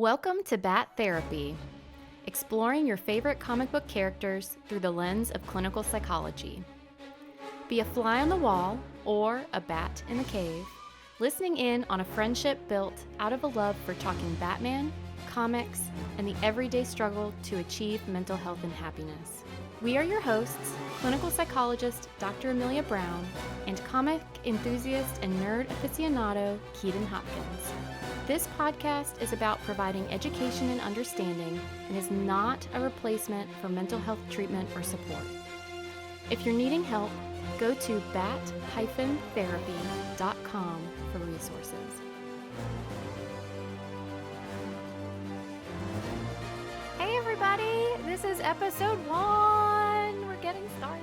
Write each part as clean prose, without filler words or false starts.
Welcome to Bat Therapy, exploring your favorite comic book characters through the lens of clinical psychology. Be a fly on the wall or a bat in the cave, listening in on a friendship built out of a love for talking Batman, comics, and the everyday struggle to achieve mental health and happiness. We are your hosts, clinical psychologist Dr. Amelia Brown and comic enthusiast and nerd aficionado Keaton Hopkins. This podcast is about providing education and understanding and is not a replacement for mental health treatment or support. If you're needing help, go to bat-therapy.com for resources. Hey everybody, this is episode 1. We're getting started.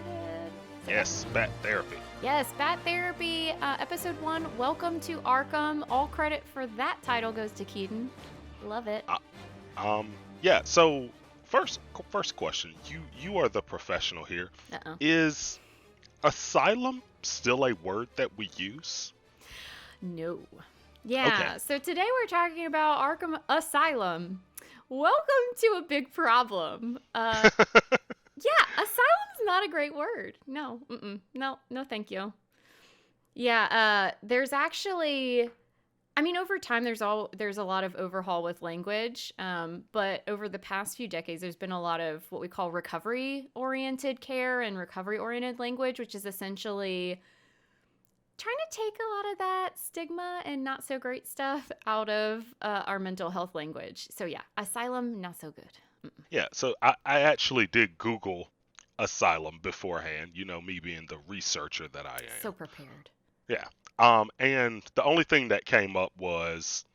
Yes, Bat Therapy. Yes, Bat Therapy, episode 1. Welcome to Arkham. All credit for that title goes to Keaton. Love it. Yeah. So first question. You are the professional here. Uh-oh. Is asylum still a word that we use? No. Yeah. Okay. So today we're talking about Arkham Asylum. Welcome to a big problem. Yeah, asylum's not a great word. No, no, thank you. Yeah, there's actually, over time there's a lot of overhaul with language, but over the past few decades there's been a lot of what we call recovery-oriented care and recovery-oriented language, which is essentially trying to take a lot of that stigma and not so great stuff out of our mental health language. So yeah, asylum, not so good. Yeah, so I actually did Google asylum beforehand, me being the researcher that I am. So prepared. Yeah. And the only thing that came up was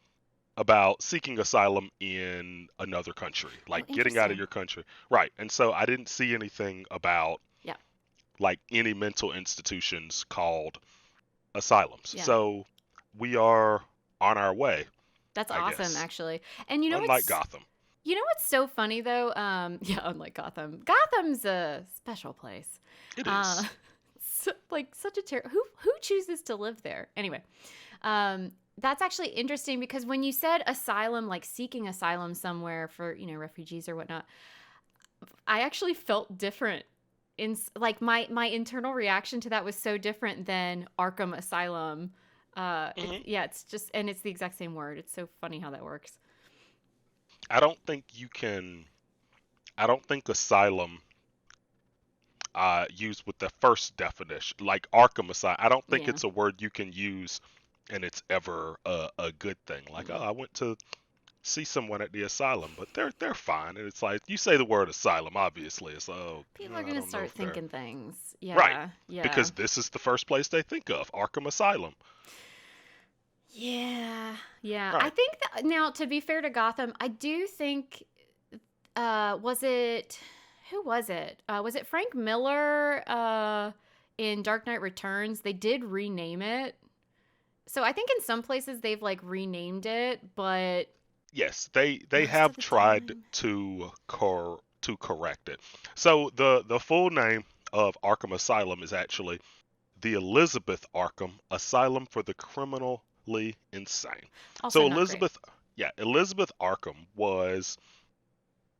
about seeking asylum in another country, like getting out of your country. Right. And so I didn't see anything about like any mental institutions called asylums. Yeah. So we are on our way. That's I awesome, guess. actually. And Unlike Gotham. You know what's so funny though? Unlike Gotham. Gotham's a special place. It is. Such a who chooses to live there? Anyway, that's actually interesting because when you said asylum, like seeking asylum somewhere for, refugees or whatnot, I actually felt different. My internal reaction to that was so different than Arkham Asylum. It's just, and it's the exact same word. It's so funny how that works. I don't think asylum used with the first definition, like Arkham Asylum, I don't think it's a word you can use and it's ever a good thing. Like, I went to see someone at the asylum, but they're fine. And it's like, you say the word asylum, obviously, it's people are going to start thinking things. Yeah. Right. Yeah. Because this is the first place they think of, Arkham Asylum. Yeah. Right. I think that, now, to be fair to Gotham, I do think, who was it? Was it Frank Miller in Dark Knight Returns? They did rename it. So I think in some places they've renamed it, but yes, they have tried to correct it. So the full name of Arkham Asylum is actually the Elizabeth Arkham Asylum for the Criminally Insane. Also So not Elizabeth Arkham was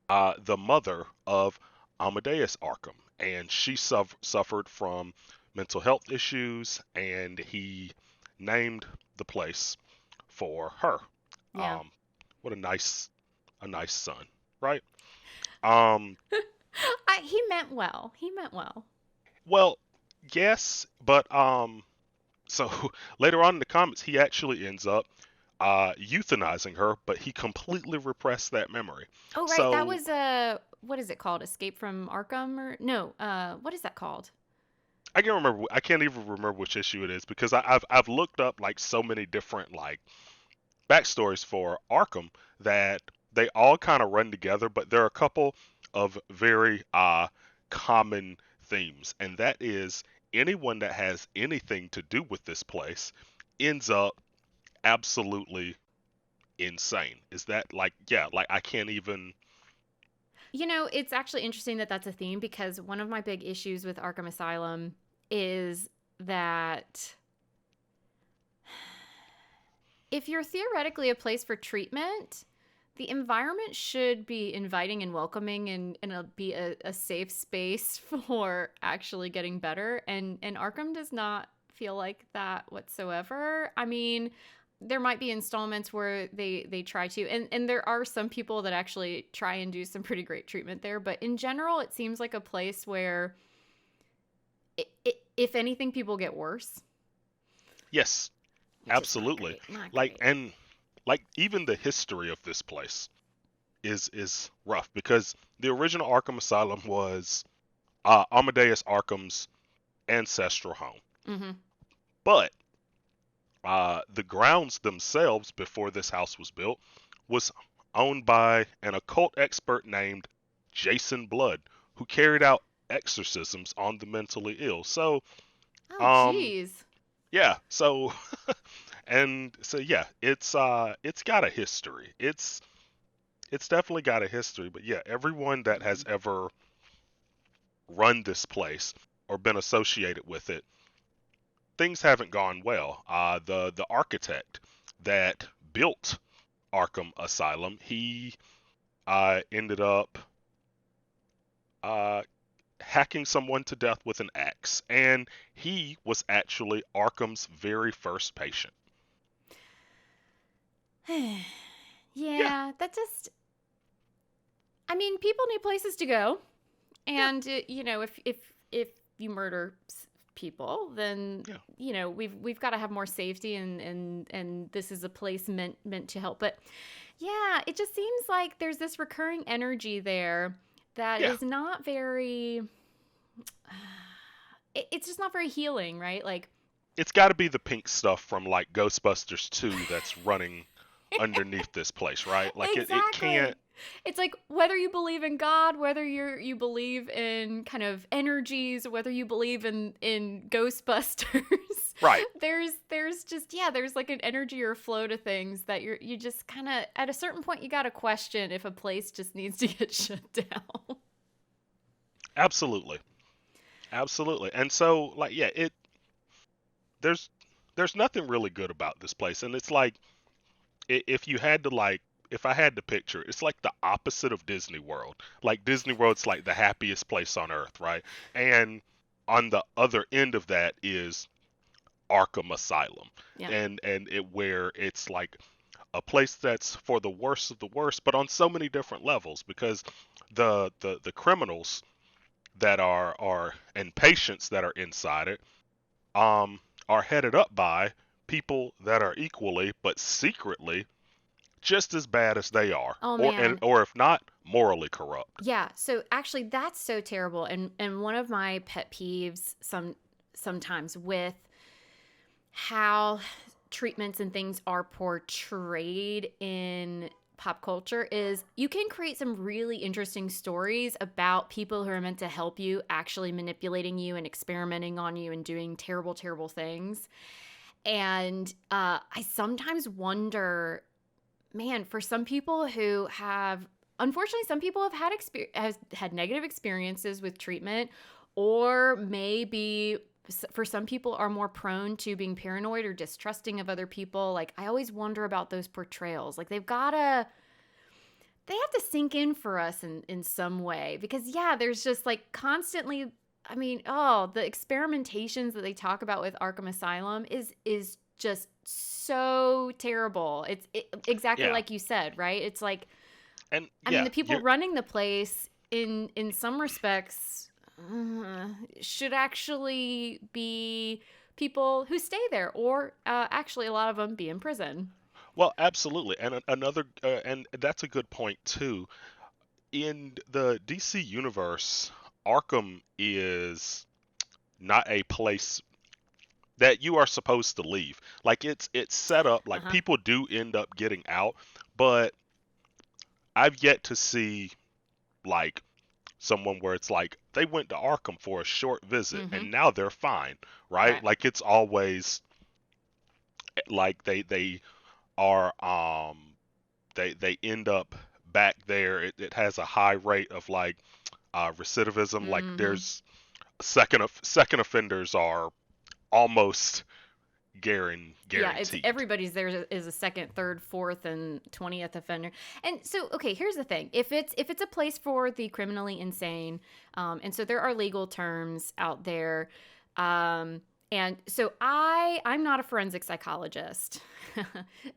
the mother of Amadeus Arkham, and she suffered from mental health issues, and he named the place for her. Yeah. What a nice son, right? He meant well. Well, yes, but so later on in the comics, he actually ends up euthanizing her, but he completely repressed that memory. Oh, right. So, that was what is it called? Escape from Arkham or no? What is that called? I can't remember. I can't even remember which issue it is because I've looked up so many different backstories for Arkham that they all kind of run together, but there are a couple of very common themes, and that is anyone that has anything to do with this place ends up absolutely insane. Is that I can't even. It's actually interesting that that's a theme because one of my big issues with Arkham Asylum is that if you're theoretically a place for treatment, the environment should be inviting and welcoming and be a safe space for actually getting better. And Arkham does not feel like that whatsoever. I mean, there might be installments where they try to, and there are some people that actually try and do some pretty great treatment there, but in general it seems like a place where if anything, people get worse, Yes, which is not absolutely. great, not Like great. and like even the history of this place is rough because the original Arkham Asylum was Amadeus Arkham's ancestral home. Mm-hmm. But the grounds themselves before this house was built was owned by an occult expert named Jason Blood, who carried out exorcisms on the mentally ill. So, Oh um, geez. yeah, so and so yeah, it's got a history. It's definitely got a history, but yeah, everyone that has Mm. ever run this place or been associated with it, things haven't gone well. The architect that built Arkham Asylum, he ended up uh, hacking someone to death with an axe, and he was actually Arkham's very first patient. Yeah, Yeah, that just, I mean, people need places to go. yeah, And if you murder people, then yeah, we've got to have more safety, and this is a place meant to help. But yeah, it just seems like there's this recurring energy there that yeah. is not very. It's just not very healing, right? Like It's got to be the pink stuff from like Ghostbusters 2 that's running underneath this place, right? Like it can't. exactly. It's like whether you believe in God, whether you believe in kind of energies, whether you believe in Ghostbusters. Right. There's just there's like an energy or flow to things that you just kind of at a certain point you got to question if a place just needs to get shut down. Absolutely. Absolutely. And so like yeah, it there's there's nothing really good about this place, and it's like if you had to like if I had to picture it, it's like the opposite of Disney World. Like Disney World's like the happiest place on earth, right? And on the other end of that is Arkham Asylum. Yeah. And it where it's like a place that's for the worst of the worst, but on so many different levels because the criminals that are and patients that are inside it um are headed up by people that are equally but secretly just as bad as they are, Oh or man. or if not, morally corrupt. Yeah, so actually that's so terrible, and one of my pet peeves sometimes with how treatments and things are portrayed in pop culture is you can create some really interesting stories about people who are meant to help you actually manipulating you and experimenting on you and doing terrible things. And I sometimes wonder, man, for some people who have, unfortunately, some people have has had negative experiences with treatment, or maybe for some people are more prone to being paranoid or distrusting of other people. Like I always wonder about those portrayals. Like they have to sink in for us in some way because yeah, there's just like constantly, I mean, oh, the experimentations that they talk about with Arkham Asylum is just so terrible. Exactly Yeah, like you said, right? It's like, and I mean, yeah, the people you're running the place in some respects should actually be people who stay there, or actually a lot of them be in prison. well, absolutely, and another, and that's a good point too. In the DC universe, Arkham is not a place that you are supposed to leave. Like it's set up Uh like huh. people do end up getting out, but I've yet to see like someone where it's like they went to Arkham for a short visit Mm-hmm. and now they're fine, right? Right. Like it's always like they are they end up back there. It has a high rate of like recidivism. Like Mm-hmm. there's second offenders are almost Yeah, it's guaranteed. everybody's there is a second, third, fourth, and 20th offender. And so, okay, here's the thing: if it's a place for the criminally insane, and so there are legal terms out there, um, and so I'm not a forensic psychologist,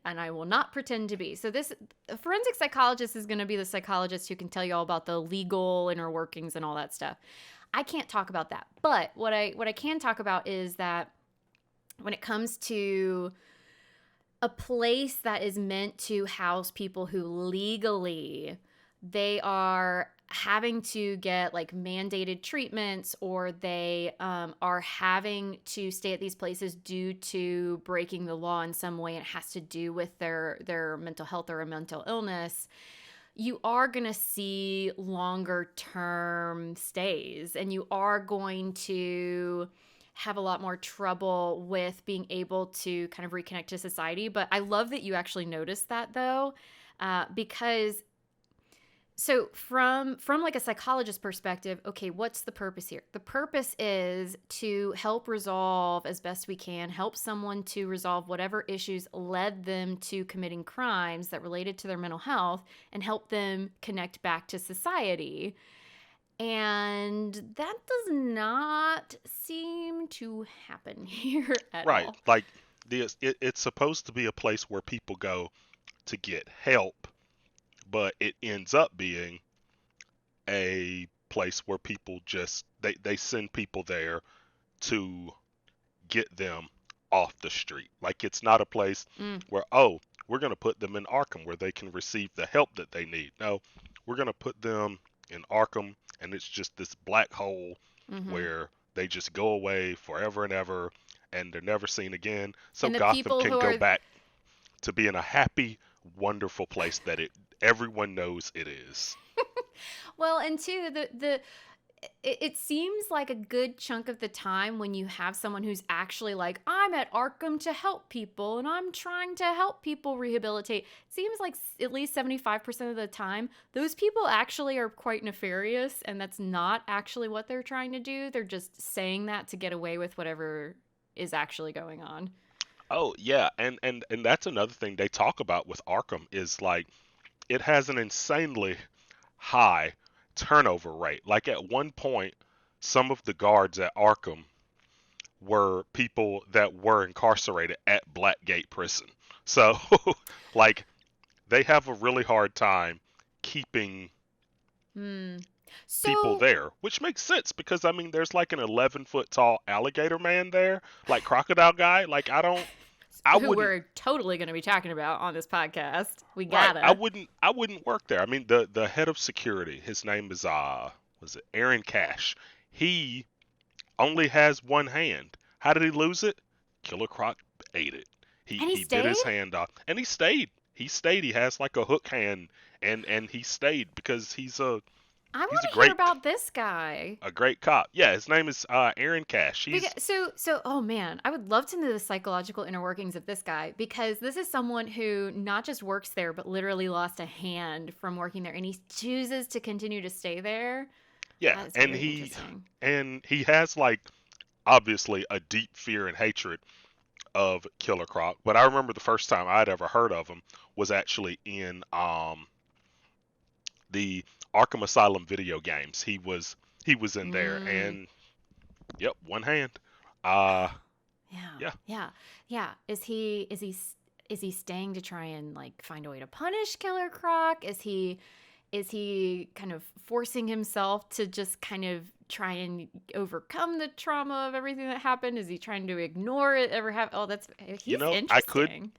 and I will not pretend to be. So this a forensic psychologist is going to be the psychologist who can tell you all about the legal inner workings and all that stuff. I can't talk about that, but what I can talk about is that when it comes to a place that is meant to house people who legally they are having to get like mandated treatments, or they are having to stay at these places due to breaking the law in some way, and it has to do with their mental health or a mental illness, you are going to see longer term stays, and you are going to have a lot more trouble with being able to kind of reconnect to society. But I love that you actually noticed that, though, because so from like a psychologist perspective, okay, what's the purpose here? The purpose is to help resolve as best we can, help someone to resolve whatever issues led them to committing crimes that related to their mental health, and help them connect back to society. And that does not seem to happen here at Right. all. Like it's supposed to be a place where people go to get help, but it ends up being a place where people just they send people there to get them off the street. Like it's not a place Mm, where, oh, we're going to put them in Arkham where they can receive the help that they need. No, we're going to put them in Arkham, and it's just this black hole mm-hmm. where they just go away forever and ever, and they're never seen again. So And the Gotham people can who go are back to being a happy, wonderful place that everyone knows it is. well, and two, it seems like a good chunk of the time when you have someone who's actually like, I'm at Arkham to help people and I'm trying to help people rehabilitate. It seems like at least 75% of the time, those people actually are quite nefarious, and that's not actually what they're trying to do. They're just saying that to get away with whatever is actually going on. Oh yeah, and that's another thing they talk about with Arkham is like it has an insanely high turnover rate. Like at one point, some of the guards at Arkham were people that were incarcerated at Blackgate Prison. So, like, they have a really hard time keeping Hmm. people So, there, which makes sense because I mean, there's like an 11-foot tall alligator man there, like crocodile guy. Like, I who wouldn't. we're totally going to be talking about on this podcast. We Right. gotta. I wouldn't work there. I mean the head of security, his name is was it Aaron Cash. He only has one hand. How did he lose it? Killer Croc ate it. And he He bit his stayed? hand off and he stayed. He stayed. He has like a hook hand and he stayed because I he's want to hear about this guy. a great cop. Yeah, his name is Aaron Cash. Because, so, oh man, I would love to know the psychological inner workings of this guy, because this is someone who not just works there, but literally lost a hand from working there, and he chooses to continue to stay there. Yeah, That is very interesting. and he has like obviously a deep fear and hatred of Killer Croc, but I remember the first time I'd ever heard of him was actually in the Arkham Asylum video games. He was in there, Mm, and yep, one hand. Uh, yeah, yeah, yeah, yeah. Is he staying to try and like find a way to punish Killer Croc? Is he kind of forcing himself to just kind of try and overcome the trauma of everything that happened? Is he trying to ignore it ever have? Oh, that's you he's know, interesting.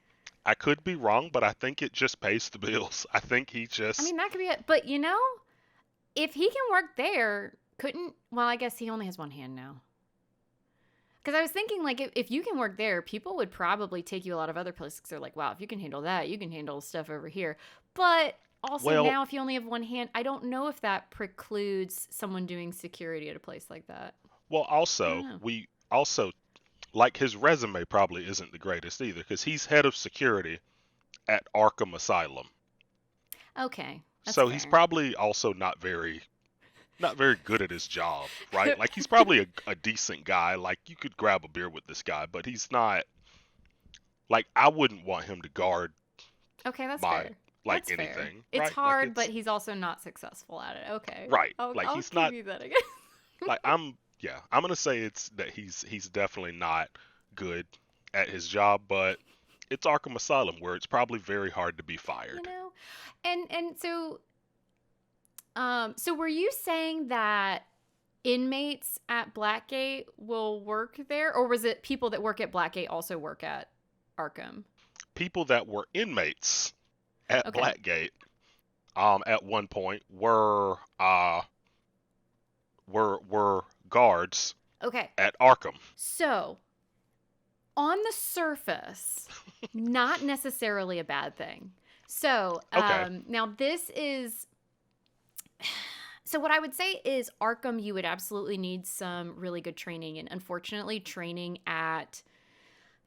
I could be wrong, but I think it just pays the bills. I think he I just mean, that could be it. But if he can work there, couldn't, well, I guess he only has one hand now. Because I was thinking, like, if you can work there, people would probably take you a lot of other places. 'Cause they're like, wow, if you can handle that, you can handle stuff over here. But also well, now, if you only have one hand, I don't know if that precludes someone doing security at a place like that. well. I don't Also, know. we also like his resume probably isn't the greatest either because he's head of security at Arkham Asylum. Okay, that's So he's fair. probably also not very good at his job, right? Like he's probably a decent guy. Like you could grab a beer with this guy, but he's not. like I wouldn't want him to guard Okay, that's my fair. like That's fair. anything, It's right? Like hard, but it's he's also not successful at it. Okay. right. I'll Like I'll he's give not you that again. like I'm gonna say it's that he's definitely not good at his job, but it's Arkham Asylum where it's probably very hard to be You fired. know? And so were you saying that inmates at Blackgate will work there, or was it people that work at Blackgate also work at Arkham? People that were inmates at Okay. Blackgate at one point were guards Okay. at Arkham. So, on the surface, not necessarily a bad thing. So, Okay. now this is. So, what I would say is Arkham, you would absolutely need some really good training. And unfortunately, training at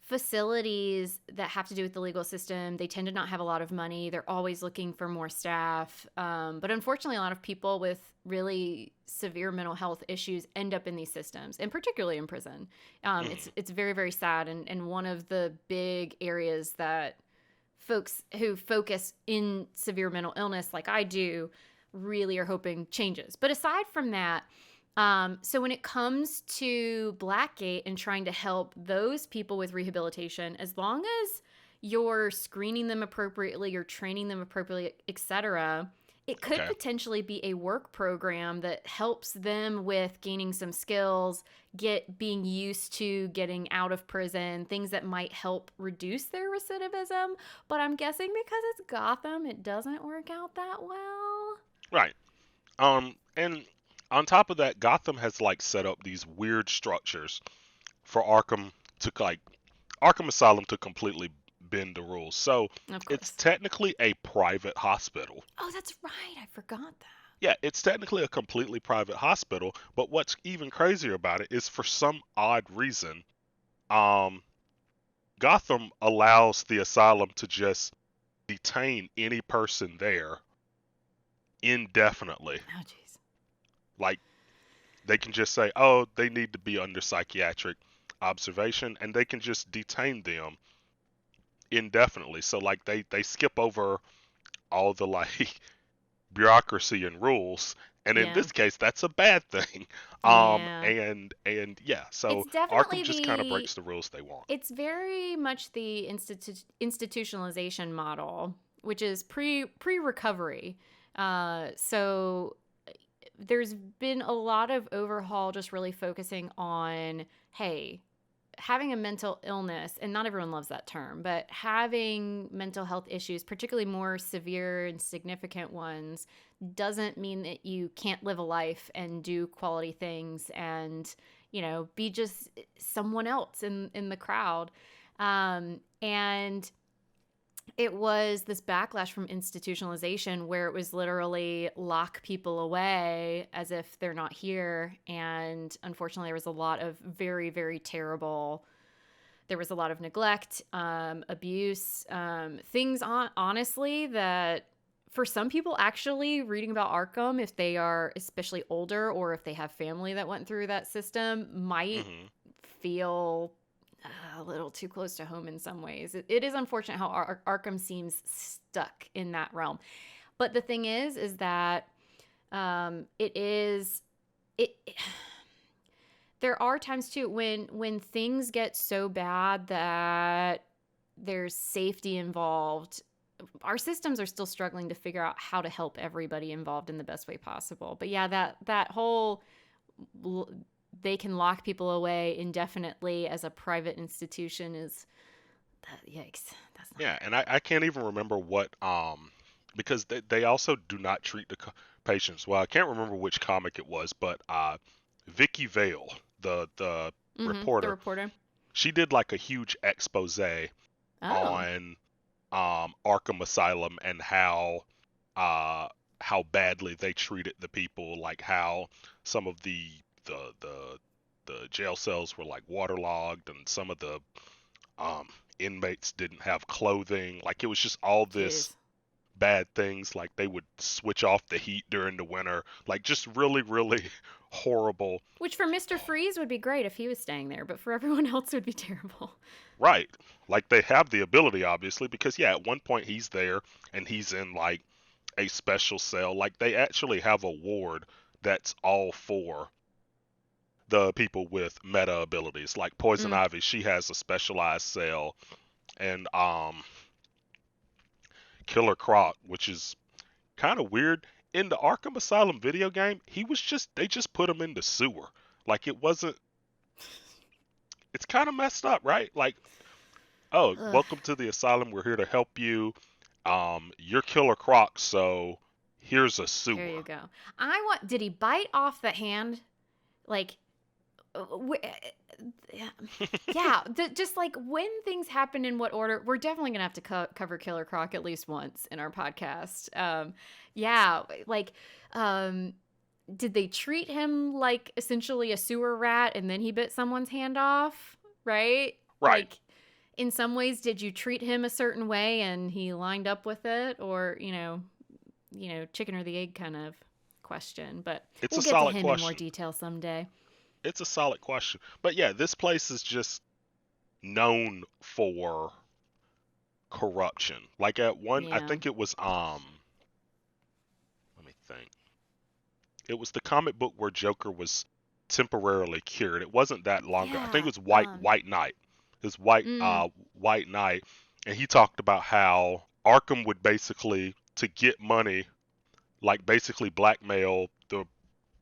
facilities that have to do with the legal system, they tend to not have a lot of money. They're always looking for more staff. But unfortunately, a lot of people with really severe mental health issues end up in these systems, and particularly in prison. Mhm. It's very, very sad. And one of the big areas that folks who focus in severe mental illness, like I do, really are hoping changes. But aside from that, so when it comes to Blackgate and trying to help those people with rehabilitation, as long as you're screening them appropriately, you're training them appropriately, etc., it could Okay. potentially be a work program that helps them with gaining some skills, being used to getting out of prison, things that might help reduce their recidivism. But I'm guessing because it's Gotham, it doesn't work out that well. Right. And on top of that, Gotham has like set up these weird structures for Arkham Asylum to completely bend the rules. So Of it's course. technically a private hospital. Oh, that's right. I forgot that. Yeah, it's technically a completely private hospital, but what's even crazier about it is for some odd reason, um, Gotham allows the asylum to just detain any person there indefinitely. Oh, jeez. Like they can just say, "Oh, they need to be under psychiatric observation," and they can just detain them indefinitely. So like they skip over all the like bureaucracy and rules, and in Yeah. this case that's a bad thing. Yeah. And yeah, It's so Arkham definitely just kind of breaks the rules they want. it's very much the institutionalization model, which is pre-recovery. So there's been a lot of overhaul just really focusing on, hey, having a mental illness, and not everyone loves that term, but having mental health issues, particularly more severe and significant ones, doesn't mean that you can't live a life and do quality things and, be just someone else in the crowd. And it was this backlash from institutionalization where it was literally lock people away as if they're not here. And unfortunately, there was a lot of very, very terrible. There was a lot of neglect, abuse, things honestly that for some people actually reading about Arkham, if they are especially older or if they have family that went through that system, might Hmm. feel a little too close to home in some ways. It is unfortunate how Arkham seems stuck in that realm. But the thing is that it is it. There are times too when things get so bad that there's safety involved. Our systems are still struggling to figure out how to help everybody involved in the best way possible. But yeah, that whole they can lock people away indefinitely as a private institution is yikes. That's not Yeah, good. and I can't even remember what because they also do not treat the patients well. I can't remember which comic it was, but Vicky Vale, the The reporter, reporter. she did like a huge expose Oh, on Arkham Asylum and uh how badly they treated the people, like how some of the the the jail cells were like waterlogged and some of the um inmates didn't have clothing. Like it was just all this jeez. bad things, like they would switch off the heat during the winter, like just really, really horrible. Which for Mr. Freeze would be great if he was staying there, but for everyone else it would be terrible. Right. Like they have the ability, obviously, because yeah, at one point he's there and he's in like a special cell. Like they actually have a ward that's all for the people with meta abilities. Like Poison Mm. Ivy, she has a specialized cell, and Killer Croc, which is kind of weird. In the Arkham Asylum video game, he was just they just put him in the sewer. Like it wasn't. It's kind of messed up, right? Like, oh, Ugh. welcome to the asylum. We're here to help you. You're Killer Croc, so here's a There you sewer. go. Did he bite off the hand? Like, uh, wh- yeah, yeah. Just like when things happen in what order, we're definitely gonna have to cover Killer Croc at least once in our podcast. Yeah, like, um, did they treat him like essentially a sewer rat and then he bit someone's hand off? Right? Right. Like, in some ways, did you treat him a certain way and he lined up with it, or chicken or the egg kind of question? But It's we'll a get to solid him in more question. detail someday. It's a solid question. But yeah, this place is just known for corruption. Like at one, I Yeah. think it was let me think. It was the comic book where Joker was temporarily cured. It wasn't that long ago. I think Yeah. it was White Knight. His Mm, White Knight, and he talked about how Arkham would basically to get money, like basically blackmail the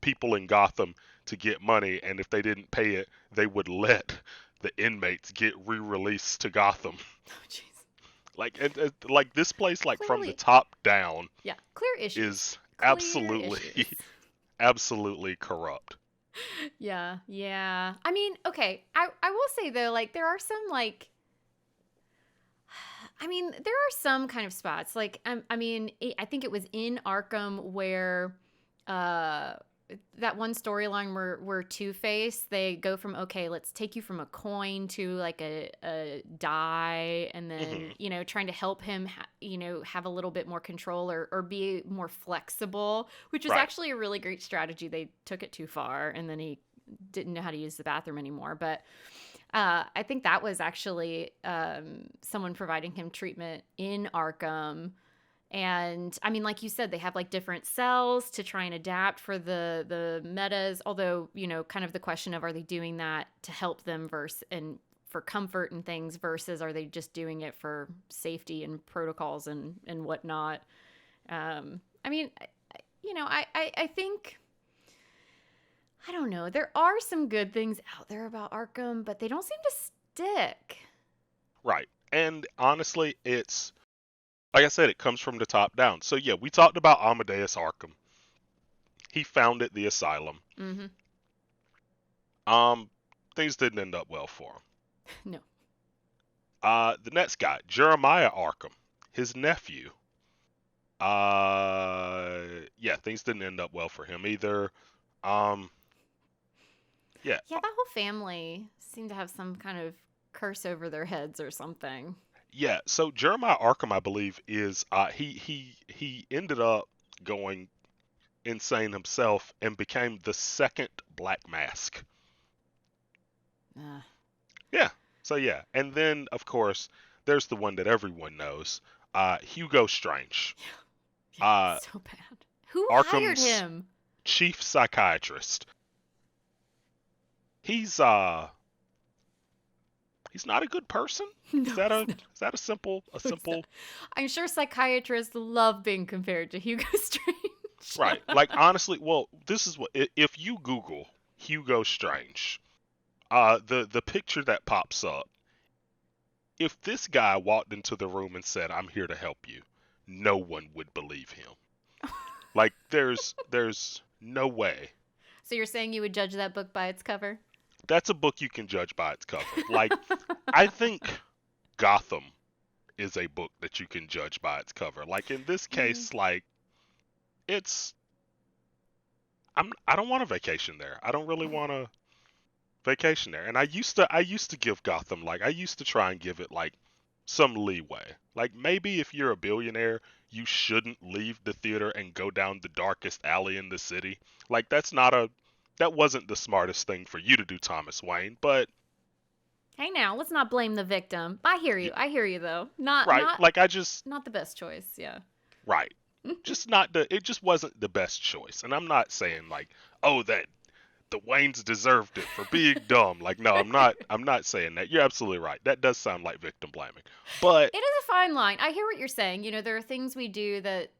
people in Gotham to get money, and if they didn't pay it, they would let the inmates get re-released to Gotham. oh, jeez. Like like this place, like from the Clearly, top down, yeah. Clear issues. is Clear absolutely issues. absolutely corrupt. Yeah. Yeah. I mean, okay. I will say though, like there are some like I mean, there are some kind of spots. Like, I think it was in Arkham where uh, that one storyline where Two Face they go from okay, let's take you from a coin to like a die, and then Hmm. trying to help him have a little bit more control or be more flexible, which was Right. actually a really great strategy. They took it too far, and then he didn't know how to use the bathroom anymore, but I think that was actually someone providing him treatment in Arkham. And I mean, like you said, they have like different cells to try and adapt for the metas. Although, kind of the question of are they doing that to help them versus and for comfort and things versus are they just doing it for safety and protocols and whatnot. I mean, I think I don't know. There are some good things out there about Arkham, but they don't seem to stick. Right. And honestly, it's like I said, it comes from the top down. So yeah, we talked about Amadeus Arkham. He founded the asylum. Mm-hmm. Um, things didn't end up well for him. No. The next guy, Jeremiah Arkham, his nephew. Yeah, things didn't end up well for him either. Um, yeah, Yeah, that whole family seemed to have some kind of curse over their heads or something. yeah. So Jeremiah Arkham, I believe, is he ended up going insane himself and became the second Black Mask. Uh, Yeah. So yeah, and then of course there's the one that everyone knows, Hugo Strange, yeah, uh, so bad. Who hired Arkham's him? chief psychiatrist. He's he's not a good person. No, he's not. Is that a simple No, he's not. simple I'm sure psychiatrists love being compared to Hugo Strange. right? Like honestly, well, this is what if you Google Hugo Strange, the picture that pops up. If this guy walked into the room and said, "I'm here to help you," no one would believe him. Like there's no way. So you're saying you would judge that book by its cover? That's a book you can judge by its cover. Like I think Gotham is a book that you can judge by its cover. Like in this Yeah. case, like it's I don't want a vacation there. I don't really want a vacation there. And I used to give Gotham like I used to try and give it like some leeway. Like maybe if you're a billionaire, you shouldn't leave the theater and go down the darkest alley in the city. Like that wasn't the smartest thing for you to do, Thomas Wayne. But Hey now, let's not blame the victim. I hear you. I hear you though. Not right, not like I just not the best choice. Yeah. right, just not the it just wasn't the best choice. And I'm not saying like, oh, that the Waynes deserved it for being dumb. Like, no, I'm not saying that. You're absolutely right. That does sound like victim blaming. But It is a fine line. I hear what you're saying. There are things we do that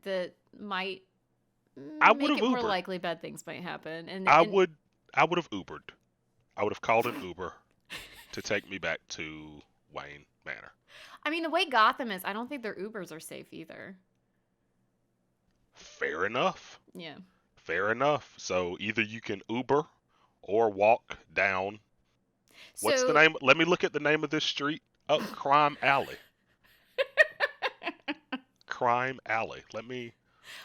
might I would make have it more Ubered. likely bad things might happen. And I and would I would have Ubered. I would have called an Uber to take me back to Wayne Manor. I mean, the way Gotham is, I don't think their Ubers are safe either. Fair enough. Yeah. Fair enough. So either you can Uber or walk down. What's the So name? Let me look at the name of this street. Oh, Crime Alley. Crime Alley.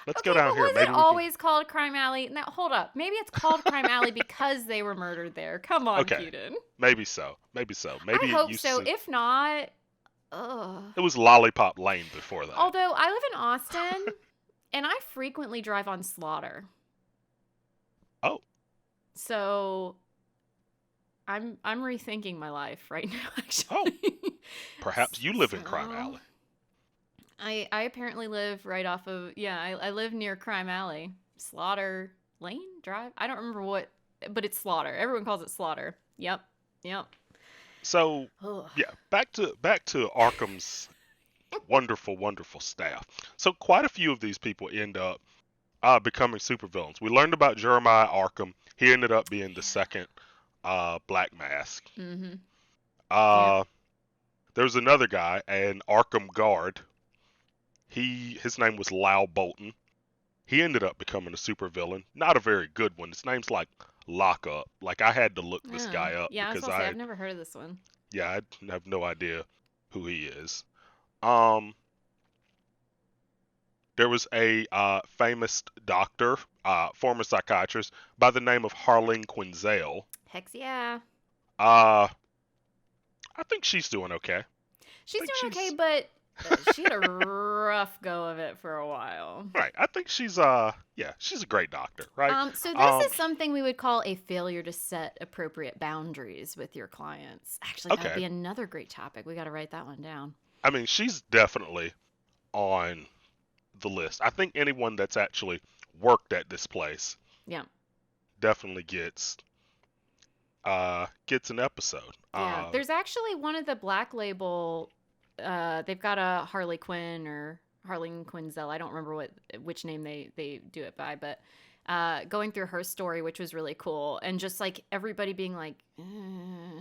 Let's go okay, down but here. was Maybe it we can. always called Crime Alley? Now hold up. Maybe it's called Crime Alley because they were murdered there. Come on, Okay. Keaton. Maybe so. Maybe so. Maybe I it hope used so. to. If not, ugh. It was Lollipop Lane before that. Although I live in Austin, and I frequently drive on Slaughter. Oh. So I'm rethinking my life right now, actually. Oh. Perhaps you live in Crime So, Alley. I apparently live right off of I live near Crime Alley. Slaughter Lane Drive? I don't remember what, but it's Slaughter. Everyone calls it Slaughter. Yep. So Ugh. yeah, back to Arkham's wonderful, wonderful staff. So quite a few of these people end up becoming supervillains. We learned about Jeremiah Arkham. He ended up being the second Black Mask. Mm-hmm. There's another guy, an Arkham guard. His name was Lau Bolton. He ended up becoming a supervillain. Not a very good one. His name's like Lockup. Like I had to look this guy up Yeah, I was because gonna say, I've never heard of this one. I have no idea who he is. There was a famous doctor, former psychiatrist by the name of Harleen Quinzel. Hex yeah. I think she's doing okay. She's doing okay, but she had a rough go of it for a while. Right. I think she's she's a great doctor, right? So this is something we would call a failure to set appropriate boundaries with your clients. Actually, that'd Okay. be another great topic. We got to write that one down. I mean, she's definitely on the list. I think anyone that's actually worked at this place Yeah. definitely gets an episode. Yeah. There's actually one of the Black Label. They've got a Harley Quinn or Harleen Quinzel. I don't remember which name they do it by, but going through her story, which was really cool, and just like everybody being like,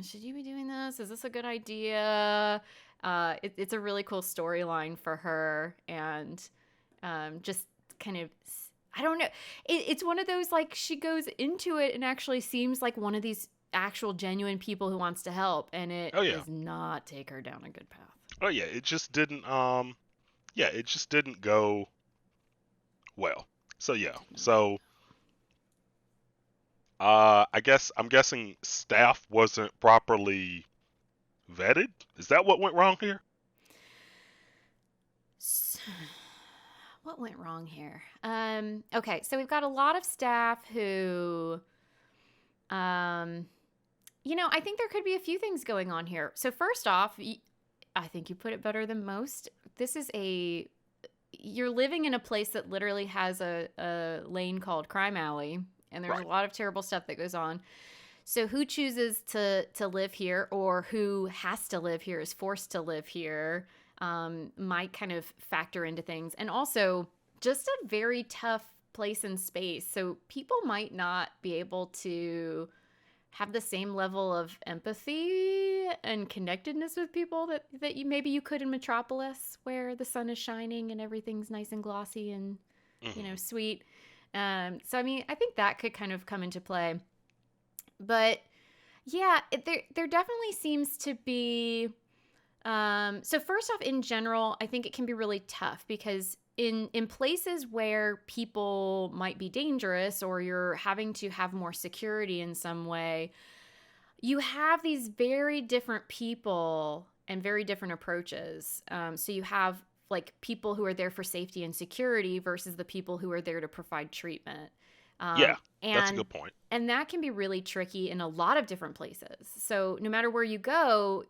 should you be doing this? Is this a good idea? It's a really cool storyline for her, and just kind of, I don't know. It's one of those, like, she goes into it and actually seems like one of these actual genuine people who wants to help, and it does not take her down a good path. Oh yeah, it just didn't go well. So yeah. So I'm guessing staff wasn't properly vetted. Is that what went wrong here? What went wrong here? Okay, so we've got a lot of staff who, I think there could be a few things going on here. So first off, I think you put it better than most. You're living in a place that literally has a lane called Crime Alley, and there's a lot of terrible stuff that goes on. So who chooses to live here, or who has to live here, is forced to live here, might kind of factor into things. And also just a very tough place and space. So people might not be able to have the same level of empathy and connectedness with people that you could in Metropolis, where the sun is shining and everything's nice and glossy and sweet. So I mean, I think that could kind of come into play. But yeah, there definitely seems to be. So first off, in general, I think it can be really tough because in places where people might be dangerous, or you're having to have more security in some way, you have these very different people and very different approaches. So you have like people who are there for safety and security versus the people who are there to provide treatment. Yeah, that's a And good point. that can be really tricky in a lot of different places. So no matter where you go,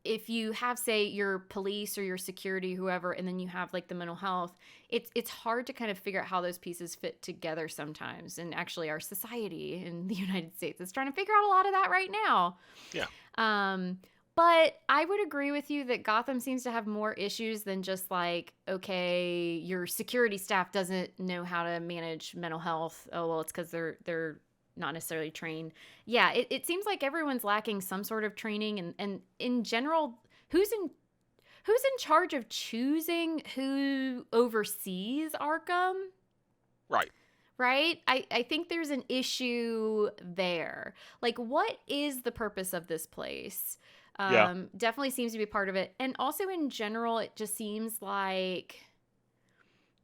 if you have, say, your police or your security, whoever, and then you have like the mental health, it's hard to kind of figure out how those pieces fit together sometimes. And actually, our society in the United States is trying to figure out a lot of that right now. Yeah. Um, but I would agree with you that Gotham seems to have more issues than just like, okay, your security staff doesn't know how to manage mental health. Oh, well, it's because they're not necessarily trained. Yeah, it seems like everyone's lacking some sort of training, and in general, who's in charge of choosing who oversees Arkham? Right. Right? I think there's an issue there. Like, what is the purpose of this place? Yeah. Definitely seems to be part of it. And also in general, it just seems like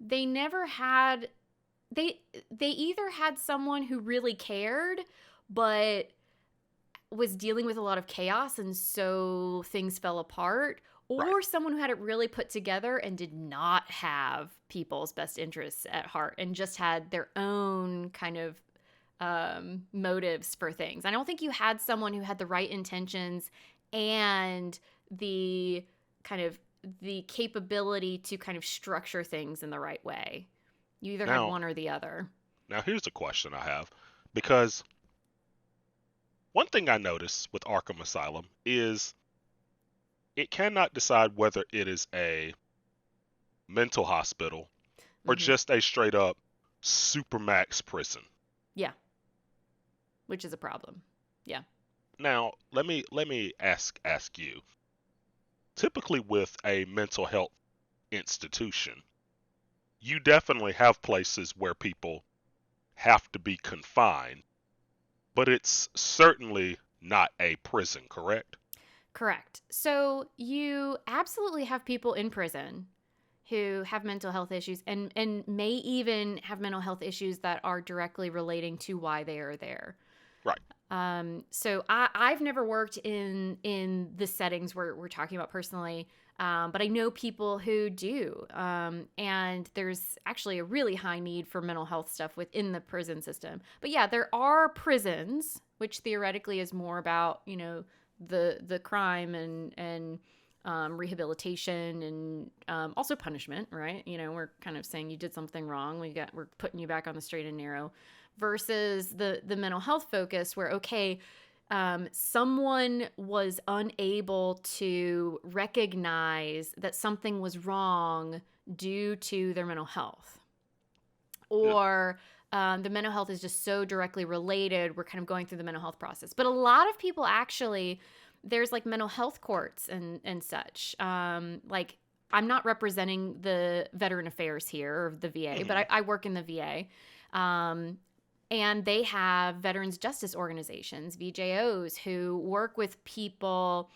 they never had they either had someone who really cared but was dealing with a lot of chaos and so things fell apart, Right. or someone who had it really put together and did not have people's best interests at heart and just had their own kind of motives for things. I don't think you had someone who had the right intentions and the kind of the capability to kind of structure things in the right way. You either had Now, one or the other. now here's a question I have, because one thing I notice with Arkham Asylum is it cannot decide whether it is a mental hospital or Hmm. just a straight up supermax prison. Yeah, which is a problem. Yeah. Now, let me ask you. Typically with a mental health institution, you definitely have places where people have to be confined, but it's certainly not a prison, correct? Correct. So you absolutely have people in prison who have mental health issues and may even have mental health issues that are directly relating to why they are there. Right. So I've never worked in the settings we're talking about personally, but I know people who do. And there's actually a really high need for mental health stuff within the prison system. But yeah, there are prisons, which theoretically is more about, the crime and rehabilitation and also punishment, right? We're kind of saying you did something wrong. We're putting you back on the straight and narrow, versus the mental health focus where, okay, someone was unable to recognize that something was wrong due to their mental health, Yeah. or the mental health is just so directly related. We're kind of going through the mental health process. But a lot of people actually, there's like mental health courts and such. Like, I'm not representing the Veteran Affairs here or the VA, but Hmm. I work in the VA. And they have veterans justice organizations, VJOs, who work with people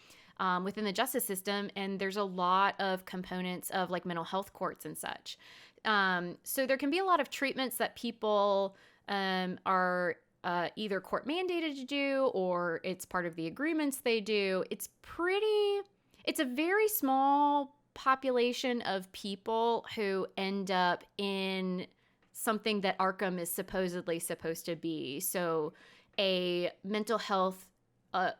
within the justice system. And there's a lot of components of like mental health courts and such. So there can be a lot of treatments that people are either court mandated to do, or it's part of the agreements they do. It's a very small population of people who end up in something that Arkham is supposedly supposed to be. So a mental health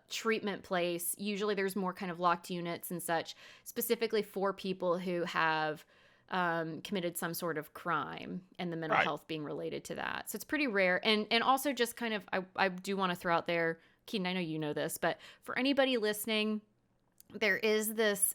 treatment place, usually there's more kind of locked units and such, specifically for people who have committed some sort of crime, and the mental Right. health being related to that. So it's pretty rare. And also just kind of, I do want to throw out there, Keaton, I know you know this, but for anybody listening, there is this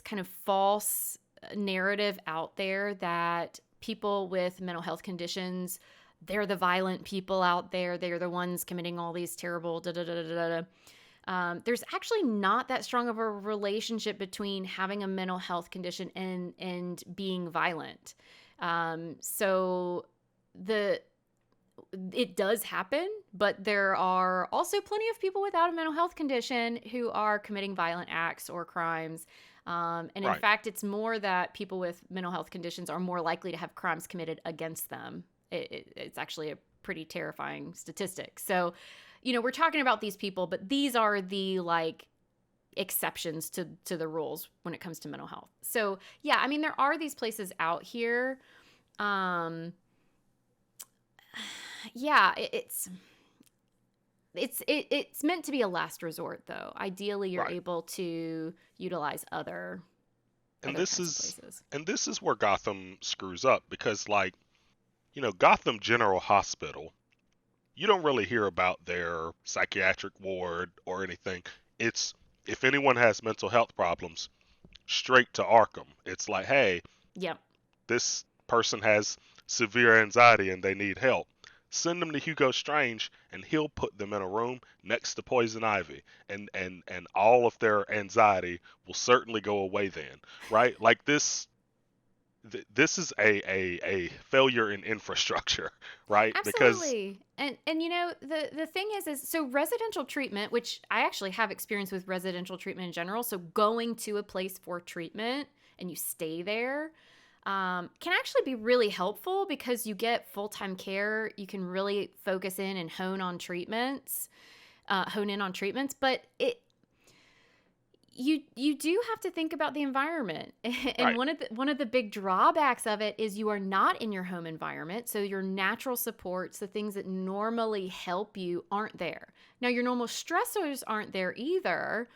kind of false narrative out there that people with mental health conditions, they're the violent people out there. They're the ones committing all these terrible da da da da da. There's actually not that strong of a relationship between having a mental health condition and being violent. So it does happen, but there are also plenty of people without a mental health condition who are committing violent acts or crimes. And in Right. fact, it's more that people with mental health conditions are more likely to have crimes committed against them. It's actually a pretty terrifying statistic. So, we're talking about these people, but these are the like exceptions to the rules when it comes to mental health. So yeah, I mean, there are these places out here. Um, yeah, it's meant to be a last resort, though. Ideally, you're Right. able to utilize And other this kinds of is places. and this is where Gotham screws up because like, Gotham General Hospital, you don't really hear about their psychiatric ward or anything. It's if anyone has mental health problems, straight to Arkham. It's like, hey, Yep. this person has severe anxiety and they need help. Send them to Hugo Strange and he'll put them in a room next to Poison Ivy and all of their anxiety will certainly go away then, right? Like this is a failure in infrastructure, right? Because Absolutely. And the thing is so residential treatment, which I actually have experience with residential treatment in general, so going to a place for treatment and you stay there can actually be really helpful because you get full-time care. You can really focus in and hone in on treatments, but you do have to think about the environment. And right, one of the big drawbacks of it is you are not in your home environment, so your natural supports, the things that normally help you, aren't there. Now your normal stressors aren't there either,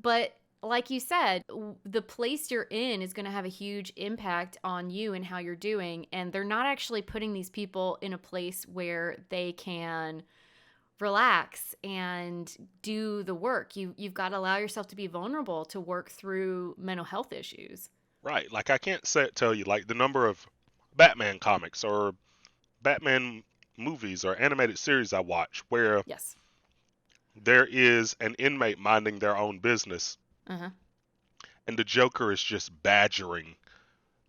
but like you said, the place you're in is going to have a huge impact on you and how you're doing, and they're not actually putting these people in a place where they can relax and do the work. You've got to allow yourself to be vulnerable to work through mental health issues. right. Like I can't tell you like the number of Batman comics or Batman movies or animated series I watch where Yes. there is an inmate minding their own business Uh-huh. and the Joker is just badgering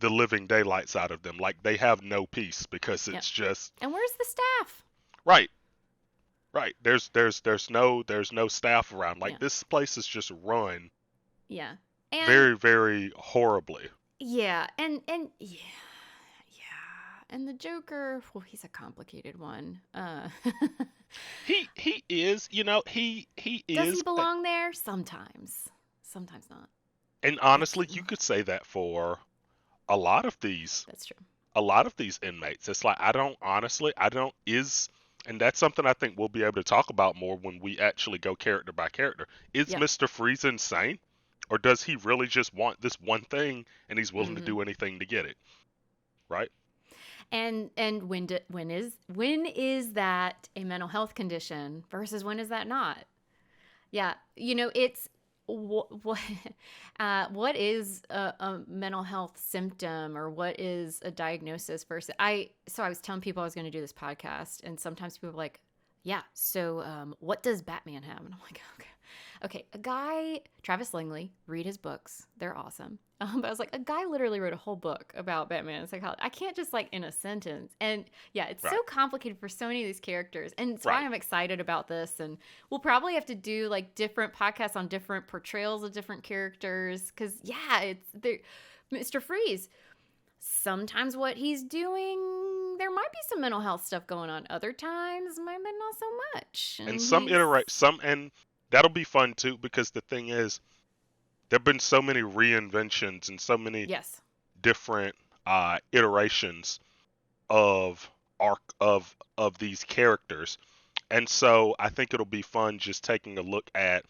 the living daylights out of them. Like they have no peace because Yep. it's just And where's the staff? right, right. There's no staff around. Yeah. Like this place is just run Yeah. And very, very horribly. yeah, and yeah. Yeah. And the Joker, well, he's a complicated one. He is, he Does he is, belong there? Sometimes. Sometimes not. and It's honestly, you could say that for a lot of these That's true. a lot of these inmates. It's like I don't is and that's something I think we'll be able to talk about more when we actually go character by character. Is Yep. Mr. Freeze insane? Or does he really just want this one thing and he's willing to Mhm. do anything to get it? Right? And when is that a mental health condition versus when is that not? Yeah, it's what what is a mental health symptom or what is a diagnosis versus I was telling people I was going to do this podcast, and sometimes people are like, yeah, so what does Batman have? And I'm like, okay, a guy, Travis Langley, read his books, they're awesome. But I was like, a guy literally wrote a whole book about Batman and psychology. I can't just like in a sentence. And yeah, it's Right. so complicated for so many of these characters. And it's why Right. I'm excited about this. And we'll probably have to do like different podcasts on different portrayals of different characters. Cause yeah, it's there. Mr. Freeze, sometimes what he's doing, there might be some mental health stuff going on. Other times, maybe not so much. And And he's, and that'll be fun too because the thing is there've been so many reinventions and so many yes. different iterations of of these characters. And so I think it'll be fun just taking a look at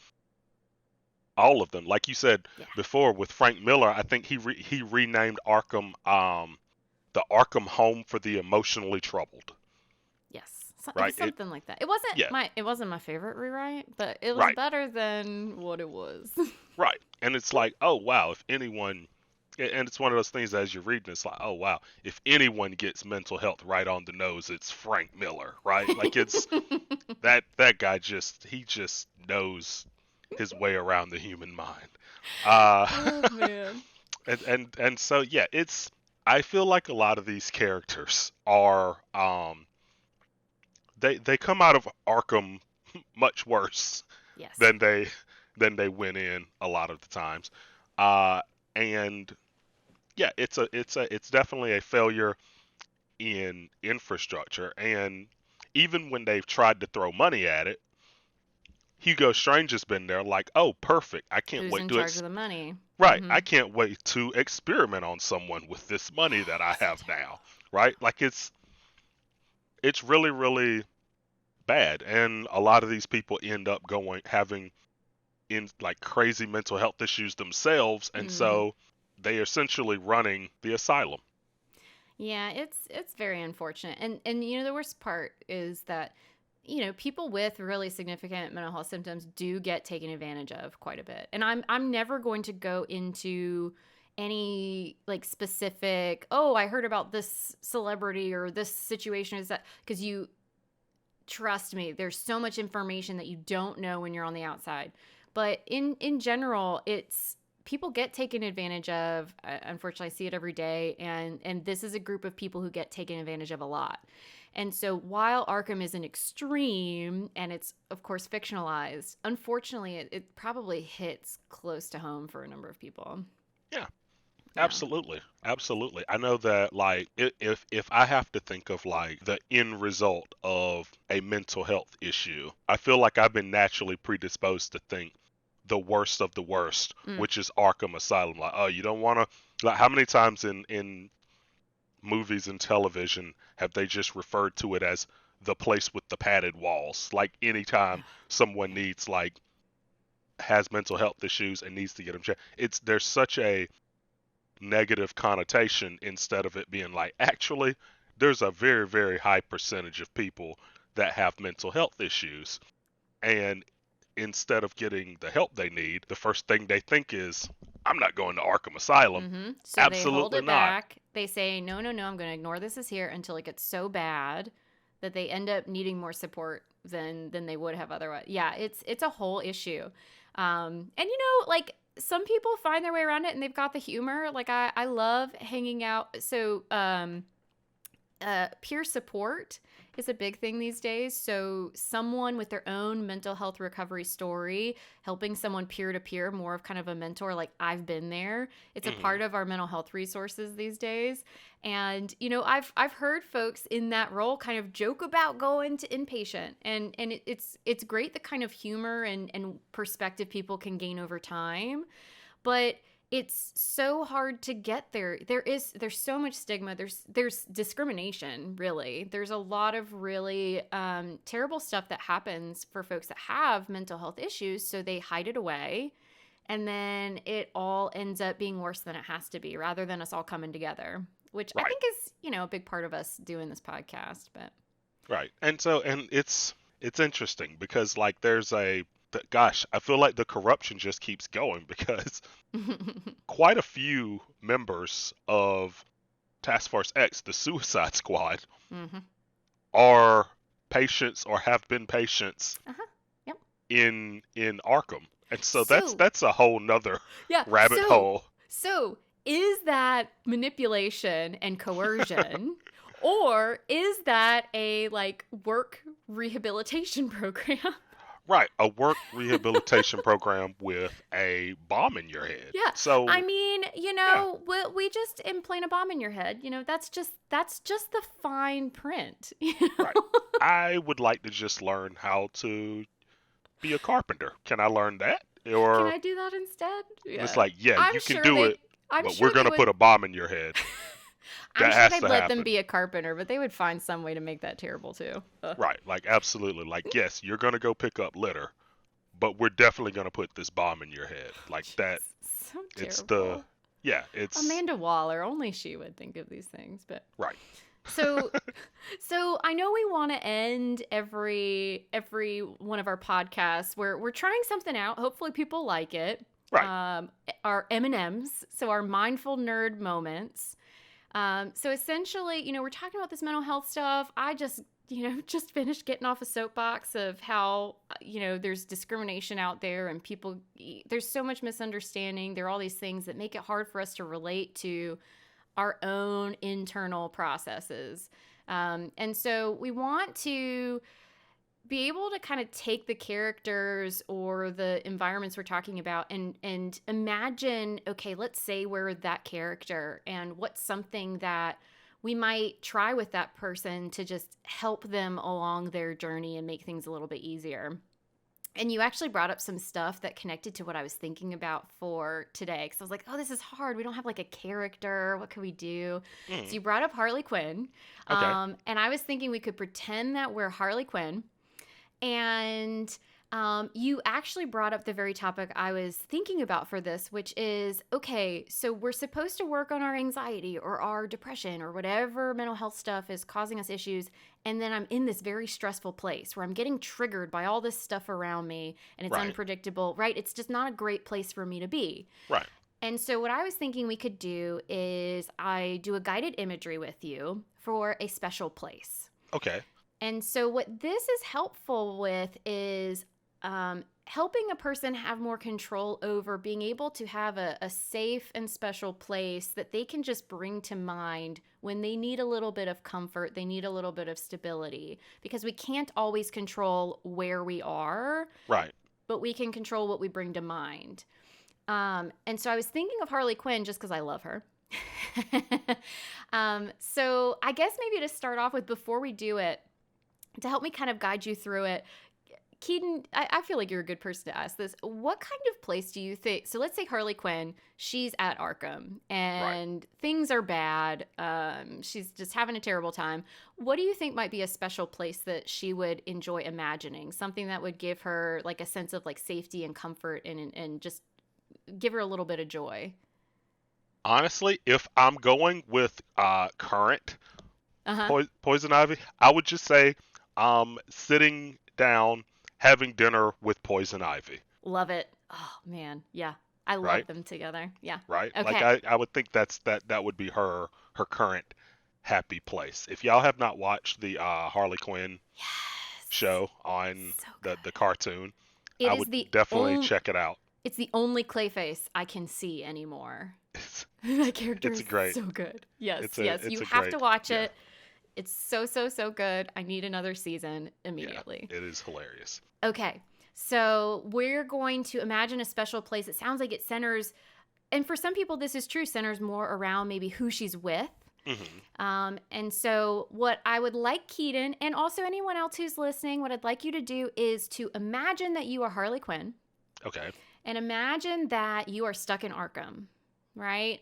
all of them. Like you said Yeah. before with Frank Miller, I think he renamed Arkham the Arkham Home for the Emotionally Troubled. Yes, it was Right? something like that. It wasn't Yeah, my favorite rewrite, but it was right. better than what it was. Right. And it's like, oh wow, if anyone and it's one of those things as you're reading, it's like, oh wow, if anyone gets mental health right on the nose, it's Frank Miller, right? Like it's that guy he just knows his way around the human mind. Uh Oh man. and so yeah, it's I feel like a lot of these characters are they come out of Arkham much worse Yes. than they went in a lot of the times. And yeah, it's definitely a failure in infrastructure. And even when they've tried to throw money at it, Hugo Strange has been there, like, oh, perfect. I can't Who's wait in to charge of the money? right. Mm-hmm. I can't wait to experiment on someone with this money that I So have now. terrible. Right? Like it's really, really bad. And a lot of these people end up going having in like crazy mental health issues themselves, and Mm-hmm. so they are essentially running the asylum. Yeah, it's very unfortunate. And the worst part is that people with really significant mental health symptoms do get taken advantage of quite a bit. And I'm never going to go into any like specific, oh, I heard about this celebrity or this situation, is that because you trust me, there's so much information that you don't know when you're on the outside. But in general, it's people get taken advantage of. Unfortunately, I see it every day, and this is a group of people who get taken advantage of a lot. And so while Arkham is an extreme and it's of course fictionalized, unfortunately it probably hits close to home for a number of people. Yeah, Yeah. absolutely, absolutely. I know that like if I have to think of like the end result of a mental health issue, I feel like I've been naturally predisposed to think the worst of the worst, Mm. which is Arkham Asylum. Like, oh, you don't want to. Like, how many times in movies and television have they just referred to it as the place with the padded walls? Like, anytime someone needs like has mental health issues and needs to get them checked, it's there's such a negative connotation instead of it being like actually there's a very, very high percentage of people that have mental health issues, and instead of getting the help they need, the first thing they think is, I'm not going to Arkham Asylum. So they hold Absolutely it not. back. They say, no, no, no, I'm going to ignore this is here until it gets so bad that they end up needing more support than they would have otherwise. Yeah, it's a whole issue. And like some people find their way around it and they've got the humor. Like I love hanging out. So peer support is a big thing these days. So, someone with their own mental health recovery story, helping someone peer to peer, more of kind of a mentor, like I've been there. It's a Hmm. part of our mental health resources these days. And, I've heard folks in that role kind of joke about going to inpatient. And it's great the kind of humor and perspective people can gain over time. But it's so hard to get there. There's so much stigma. There's discrimination, really. There's a lot of really terrible stuff that happens for folks that have mental health issues, so they hide it away, and then it all ends up being worse than it has to be, rather than us all coming together, which I Right, think is a big part of us doing this podcast. But right. And it's interesting because like gosh, I feel like the corruption just keeps going because quite a few members of Task Force X, the Suicide Squad, hmm are patients or have been patients uh-huh. Yep. in Arkham. And so So that's a whole nother yeah. rabbit So hole. So, is that manipulation and coercion, or is that a like work rehabilitation program? Right, a work rehabilitation program with a bomb in your head. Yeah, I So, mean, yeah, we just implant a bomb in your head. That's just the fine print. right. I would like to just learn how to be a carpenter. Can I learn that? Can Or I do that instead? it's Yeah, like, yeah, I'm you can sure do they. it, I'm but we're sure they gonna would. put a bomb in your head. I'm That sure has they'd to let them happen. be a carpenter, but they would find some way to make that terrible too. Ugh. Right, like absolutely. Like, yes, you're gonna go pick up litter, but we're definitely gonna put this bomb in your head. Like that. Jeez, so It's the terrible. yeah. It's Amanda Waller, only she would think of these things. But right. so so I know we want to end every one of our podcasts where we're trying something out. Hopefully people like it. Right. Um, our M&Ms, so our mindful nerd moments. So essentially, we're talking about this mental health stuff. I just finished getting off a soapbox of how, there's discrimination out there and there's so much misunderstanding. There are all these things that make it hard for us to relate to our own internal processes. And so we want to be able to kind of take the characters or the environments we're talking about and imagine, okay, let's say we're that character and what's something that we might try with that person to just help them along their journey and make things a little bit easier. And you actually brought up some stuff that connected to what I was thinking about for today. Because I was like, oh, this is hard. We don't have like a character. What could we do? So Mm, you brought up Harley Quinn. okay. And I was thinking we could pretend that we're Harley Quinn. And you actually brought up the very topic I was thinking about for this, which is okay, so we're supposed to work on our anxiety or our depression or whatever mental health stuff is causing us issues. And then I'm in this very stressful place where I'm getting triggered by all this stuff around me and it's Right. unpredictable, right? It's just not a great place for me to be. Right. And so, what I was thinking we could do is I do a guided imagery with you for a special place. Okay. And so, what this is helpful with is helping a person have more control over being able to have a safe and special place that they can just bring to mind when they need a little bit of comfort, they need a little bit of stability, because we can't always control where we are, Right. but we can control what we bring to mind. And so, I was thinking of Harley Quinn just because I love her. So, I guess maybe to start off with, before we do it, to help me kind of guide you through it, Keaton, I feel like you're a good person to ask this. What kind of place do you think? So let's say Harley Quinn, she's at Arkham Right. and things are bad. She's just having a terrible time. What do you think might be a special place that she would enjoy imagining? Something that would give her like a sense of like safety and comfort and just give her a little bit of joy. Honestly, if I'm going with current Uh huh. poison ivy, I would just say sitting down having dinner with poison ivy. Love it. Oh man, yeah. I love Right. them together. Yeah. Right. Like Okay. I would think that would be her current happy place. If y'all have not watched the Harley Quinn Yes. show on So the good. cartoon, It I is would the definitely only check it out. It's the only Clayface I can see anymore. It's That character it's a is great. so good. Yes, It's yes. You a have to great. watch Yeah. it. It's so, so, so good. I need another season Yeah. immediately. It is hilarious. Okay. So we're going to imagine a special place. It sounds like it centers, and for some people, this is true, centers more around maybe who she's with. Hmm. And so, what I would like Keaton and also anyone else who's listening, what I'd like you to do is to imagine that you are Harley Quinn. Okay. And imagine that you are stuck in Arkham, right?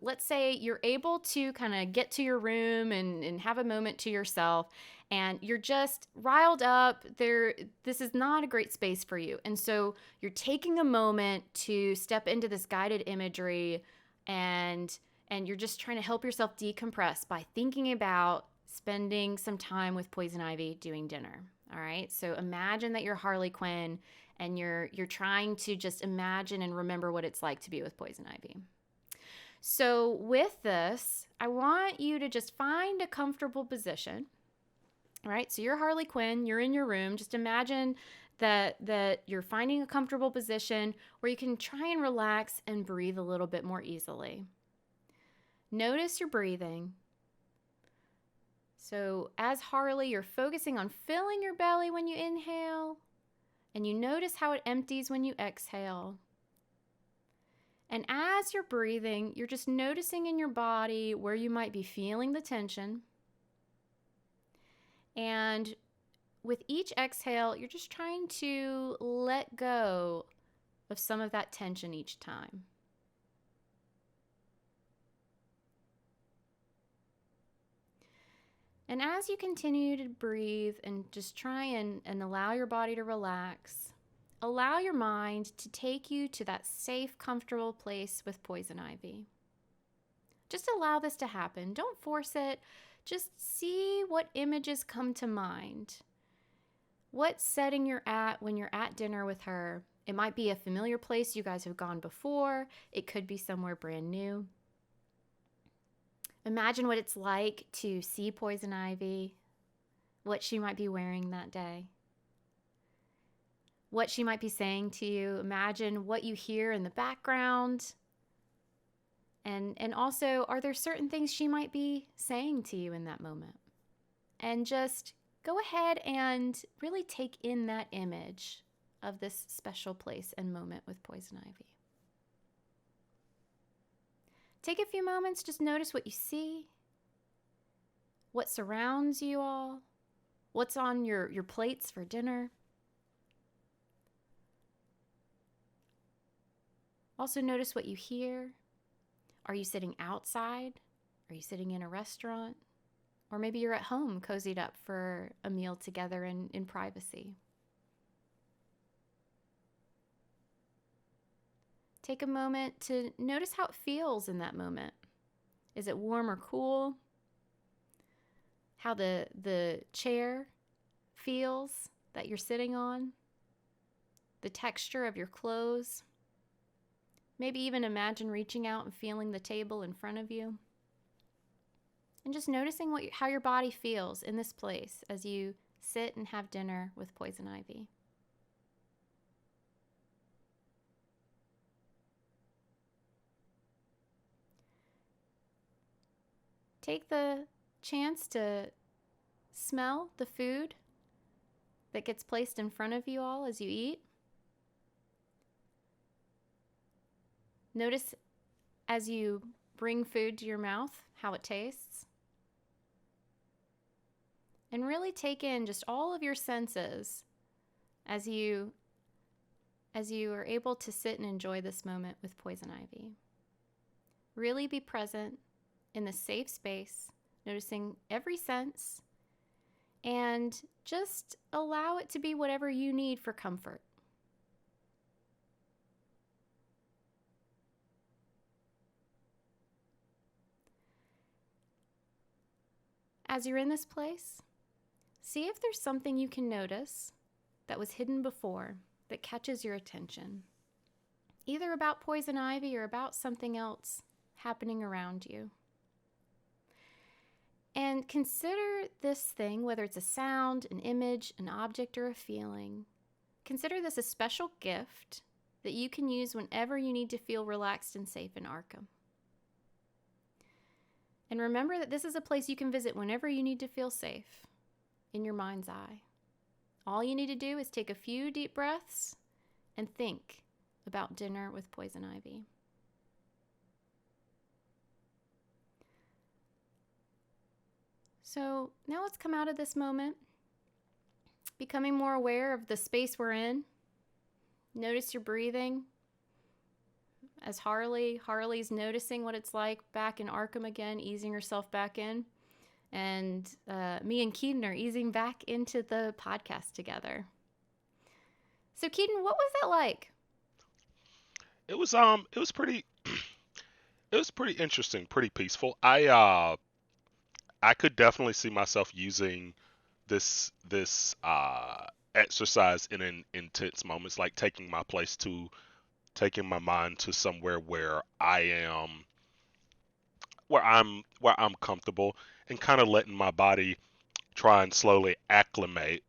Let's say you're able to kind of get to your room and have a moment to yourself, and you're just riled up. This is not a great space for you. And so you're taking a moment to step into this guided imagery and you're just trying to help yourself decompress by thinking about spending some time with Poison Ivy doing dinner. All right? So imagine that you're Harley Quinn and you're trying to just imagine and remember what it's like to be with Poison Ivy. So with this, I want you to just find a comfortable position. All right? So you're Harley Quinn, you're in your room. Just imagine that you're finding a comfortable position where you can try and relax and breathe a little bit more easily. Notice your breathing. So as Harley, you're focusing on filling your belly when you inhale, and you notice how it empties when you exhale. And as you're breathing, you're just noticing in your body where you might be feeling the tension. And with each exhale, you're just trying to let go of some of that tension each time. And as you continue to breathe and just try and allow your body to relax, allow your mind to take you to that safe, comfortable place with Poison Ivy. Just allow this to happen. Don't force it. Just see what images come to mind. What setting you're at when you're at dinner with her. It might be a familiar place you guys have gone before. It could be somewhere brand new. Imagine what it's like to see Poison Ivy, what she might be wearing that day, what she might be saying to you. Imagine what you hear in the background. And also, are there certain things she might be saying to you in that moment? And just go ahead and really take in that image of this special place and moment with Poison Ivy. Take a few moments, just notice what you see, what surrounds you all, what's on your plates for dinner. Also, notice what you hear. Are you sitting outside? Are you sitting in a restaurant? Or maybe you're at home, cozied up for a meal together in privacy. Take a moment to notice how it feels in that moment. Is it warm or cool? How the chair feels that you're sitting on? The texture of your clothes? Maybe even imagine reaching out and feeling the table in front of you. And just noticing how your body feels in this place as you sit and have dinner with poison ivy. Take the chance to smell the food that gets placed in front of you all as you eat. Notice as you bring food to your mouth how it tastes. And really take in just all of your senses as you are able to sit and enjoy this moment with poison ivy. Really be present in the safe space, noticing every sense, and just allow it to be whatever you need for comfort. As you're in this place, see if there's something you can notice that was hidden before that catches your attention, either about poison ivy or about something else happening around you. And consider this thing, whether it's a sound, an image, an object, or a feeling, consider this a special gift that you can use whenever you need to feel relaxed and safe in Arkham. And remember that this is a place you can visit whenever you need to feel safe, in your mind's eye. All you need to do is take a few deep breaths and think about dinner with poison ivy. So now let's come out of this moment, becoming more aware of the space we're in. Notice your breathing. As Harley's noticing what it's like back in Arkham again, easing herself back in. And me and Keaton are easing back into the podcast together. So Keaton, what was that like? It was pretty it was pretty interesting, pretty peaceful. I could definitely see myself using this exercise in an intense moments, like taking my mind to somewhere where I'm comfortable, and kind of letting my body try and slowly acclimate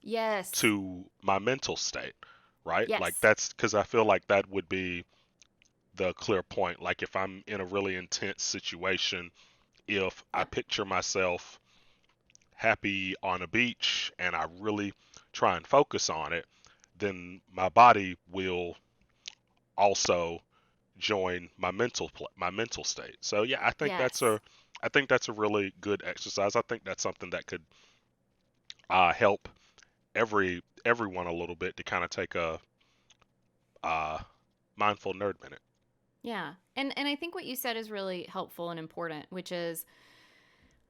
Yes. to my mental state, right? Yes. Like that's because I feel like that would be the clear point. Like if I'm in a really intense situation, if I picture myself happy on a beach and I really try and focus on it, then my body will also join my mental state. So yeah, Yes. I think that's a really good exercise. I think that's something that could help everyone a little bit to kind of take a mindful nerd minute. Yeah. And I think what you said is really helpful and important, which is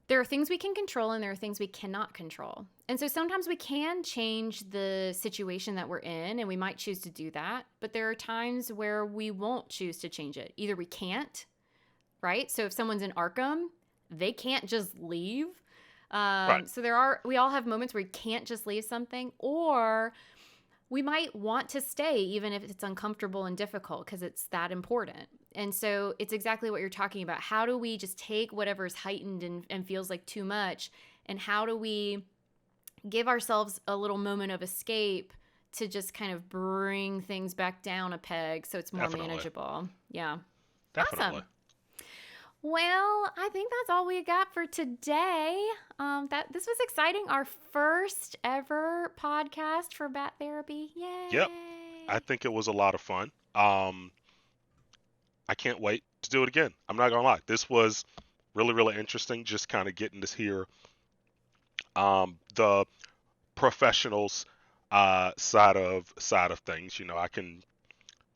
there are things we can control and there are things we cannot control. And so sometimes we can change the situation that we're in and we might choose to do that. But there are times where we won't choose to change it. Either we can't, right? So if someone's in Arkham, they can't just leave. Right. So we all have moments where we can't just leave something, or we might want to stay even if it's uncomfortable and difficult because it's that important. And so it's exactly what you're talking about. How do we just take whatever's heightened and feels like too much, and how do we give ourselves a little moment of escape to just kind of bring things back down a peg so it's more manageable? Yeah. Definitely. Awesome. Well, I think that's all we got for today. This was exciting. Our first ever podcast for Bat Therapy. Yay! Yep. I think it was a lot of fun. I can't wait to do it again. I'm not gonna lie. This was really, really interesting. Just kind of getting to hear the professionals side of things. You know, I can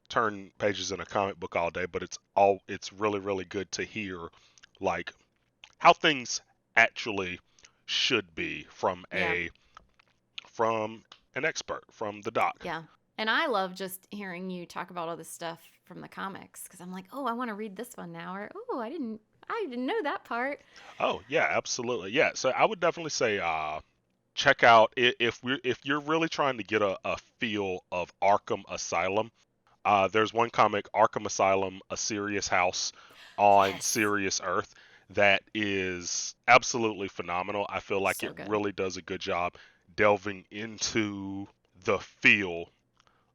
turn pages in a comic book all day, but it's really really good to hear like how things actually should be Yeah. from an expert, from the doc. Yeah. And I love just hearing you talk about all this stuff from the comics because I'm like, oh, I want to read this one now, or oh, I didn't know that part. Oh yeah, absolutely. Yeah, so I would definitely say check out if you're really trying to get a feel of Arkham Asylum. There's one comic, Arkham Asylum: A Serious House on Yes. Serious Earth, that is absolutely phenomenal. I feel like it So good. really does a good job delving into the feel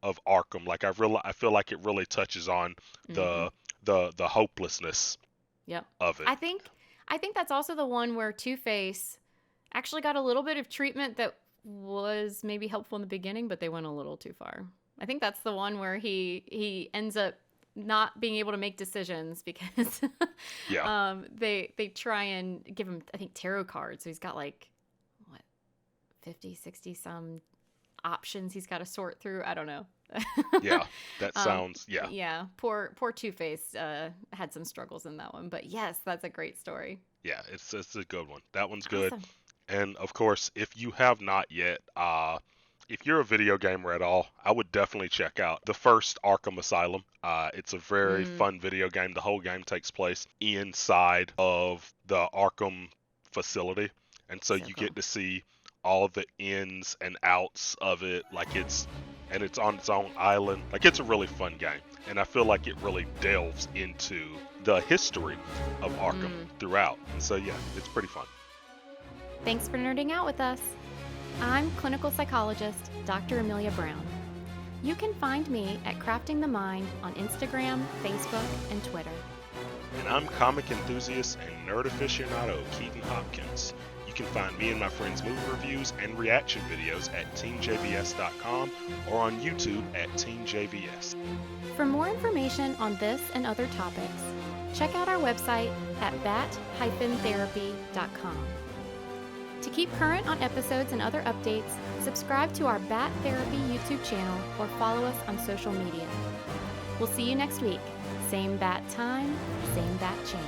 of Arkham. Like I feel like it really touches on Mm-hmm. the the hopelessness Yep. of it. I think that's also the one where Two-Face actually got a little bit of treatment that was maybe helpful in the beginning, but they went a little too far. I think that's the one where he ends up not being able to make decisions because Yeah. they try and give him, I think, tarot cards. So he's got like what, 50, 60 some options he's got to sort through. I don't know. Yeah. That um, sounds yeah. yeah, poor Two-Face had some struggles in that one, but yes, that's a great story. Yeah, it's a good one. That one's good. Awesome. And of course, if you have not yet, if you're a video gamer at all, I would definitely check out the first Arkham Asylum. It's a very Mm, fun video game. The whole game takes place inside of the Arkham facility, and so so you cool. get to see all the ins and outs of it. And it's on its own island. Like it's a really fun game, and I feel like it really delves into the history of Arkham Mm. throughout. And so yeah, it's pretty fun. Thanks for nerding out with us. I'm clinical psychologist Dr. Amelia Brown. You can find me at Crafting the Mind on Instagram, Facebook, and Twitter. And I'm comic enthusiast and nerd aficionado Keaton Hopkins. You can find me and my friends' movie reviews and reaction videos at teamjbs.com or on YouTube at teamjbs. For more information on this and other topics, check out our website at bat-therapy.com. To keep current on episodes and other updates, subscribe to our Bat Therapy YouTube channel or follow us on social media. We'll see you next week. Same bat time, same bat channel.